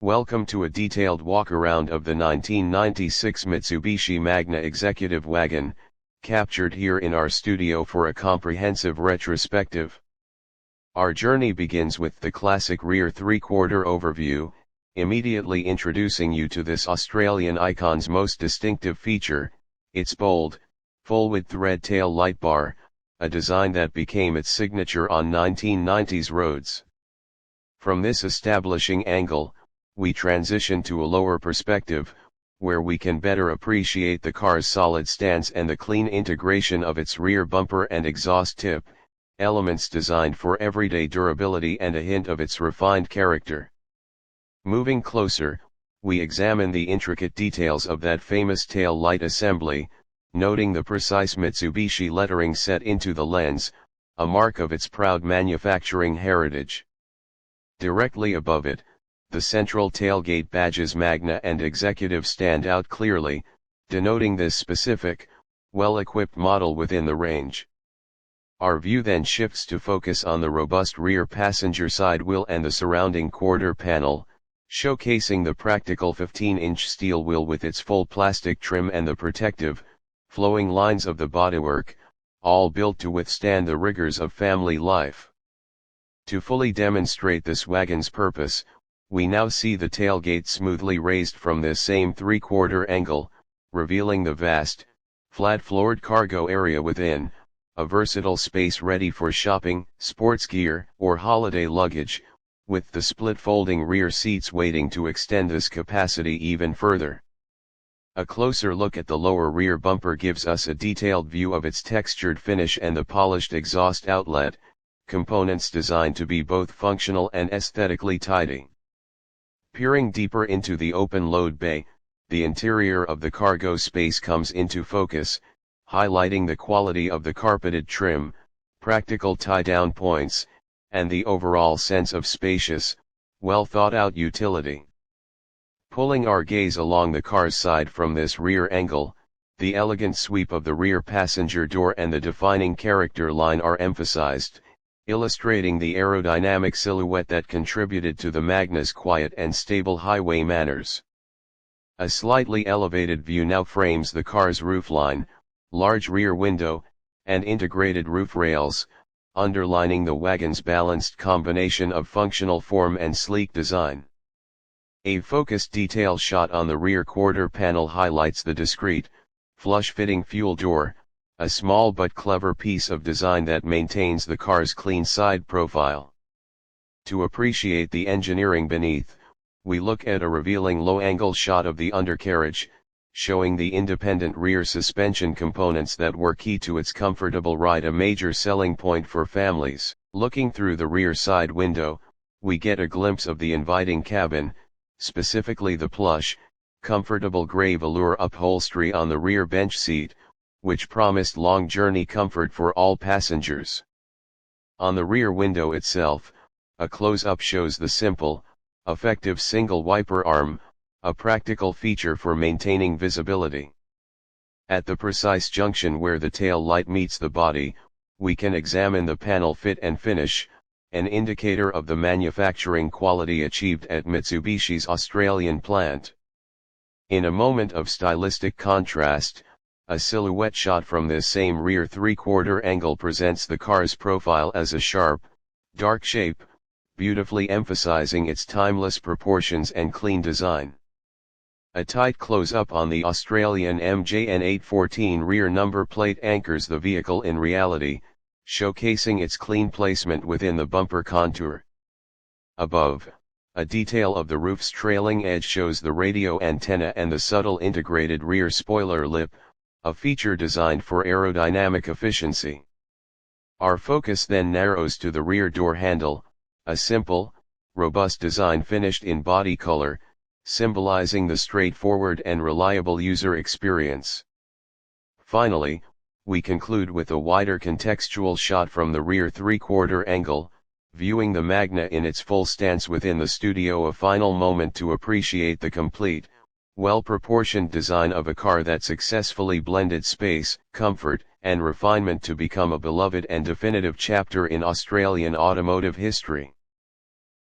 Welcome to a detailed walkaround of the 1996 Mitsubishi Magna Executive Wagon, captured here in our studio for a comprehensive retrospective. Our journey begins with the classic rear three-quarter overview, immediately introducing you to this Australian icon's most distinctive feature, its bold, full-width red tail light bar, a design that became its signature on 1990s roads. From this establishing angle, we transition to a lower perspective, where we can better appreciate the car's solid stance and the clean integration of its rear bumper and exhaust tip, elements designed for everyday durability and a hint of its refined character. Moving closer, we examine the intricate details of that famous tail light assembly, noting the precise Mitsubishi lettering set into the lens, a mark of its proud manufacturing heritage. Directly above it, the central tailgate badges Magna and Executive stand out clearly, denoting this specific, well-equipped model within the range. Our view then shifts to focus on the robust rear passenger side wheel and the surrounding quarter panel, showcasing the practical 15-inch steel wheel with its full plastic trim and the protective, flowing lines of the bodywork, all built to withstand the rigors of family life. To fully demonstrate this wagon's purpose, we now see the tailgate smoothly raised from this same three-quarter angle, revealing the vast, flat-floored cargo area within, a versatile space ready for shopping, sports gear, or holiday luggage, with the split-folding rear seats waiting to extend this capacity even further. A closer look at the lower rear bumper gives us a detailed view of its textured finish and the polished exhaust outlet, components designed to be both functional and aesthetically tidy. Peering deeper into the open load bay, the interior of the cargo space comes into focus, highlighting the quality of the carpeted trim, practical tie-down points, and the overall sense of spacious, well-thought-out utility. Pulling our gaze along the car's side from this rear angle, the elegant sweep of the rear passenger door and the defining character line are emphasized, illustrating the aerodynamic silhouette that contributed to the Magna's quiet and stable highway manners. A slightly elevated view now frames the car's roofline, large rear window, and integrated roof rails, underlining the wagon's balanced combination of functional form and sleek design. A focused detail shot on the rear quarter panel highlights the discreet, flush-fitting fuel door, a small but clever piece of design that maintains the car's clean side profile. To appreciate the engineering beneath, we look at a revealing low-angle shot of the undercarriage, showing the independent rear suspension components that were key to its comfortable ride, a major selling point for families. Looking through the rear side window, we get a glimpse of the inviting cabin, specifically the plush, comfortable gray velour upholstery on the rear bench seat, which promised long journey comfort for all passengers. On the rear window itself, a close-up shows the simple, effective single wiper arm, a practical feature for maintaining visibility. At the precise junction where the tail light meets the body, we can examine the panel fit and finish, an indicator of the manufacturing quality achieved at Mitsubishi's Australian plant. In a moment of stylistic contrast, a silhouette shot from this same rear three-quarter angle presents the car's profile as a sharp, dark shape, beautifully emphasizing its timeless proportions and clean design. A tight close-up on the Australian MJN 814 rear number plate anchors the vehicle in reality, showcasing its clean placement within the bumper contour. Above, a detail of the roof's trailing edge shows the radio antenna and the subtle integrated rear spoiler lip, a feature designed for aerodynamic efficiency. Our focus then narrows to the rear door handle, a simple, robust design finished in body color, symbolizing the straightforward and reliable user experience. Finally, we conclude with a wider contextual shot from the rear three-quarter angle, viewing the Magna in its full stance within the studio, a final moment to appreciate the complete, well-proportioned design of a car that successfully blended space, comfort, and refinement to become a beloved and definitive chapter in Australian automotive history.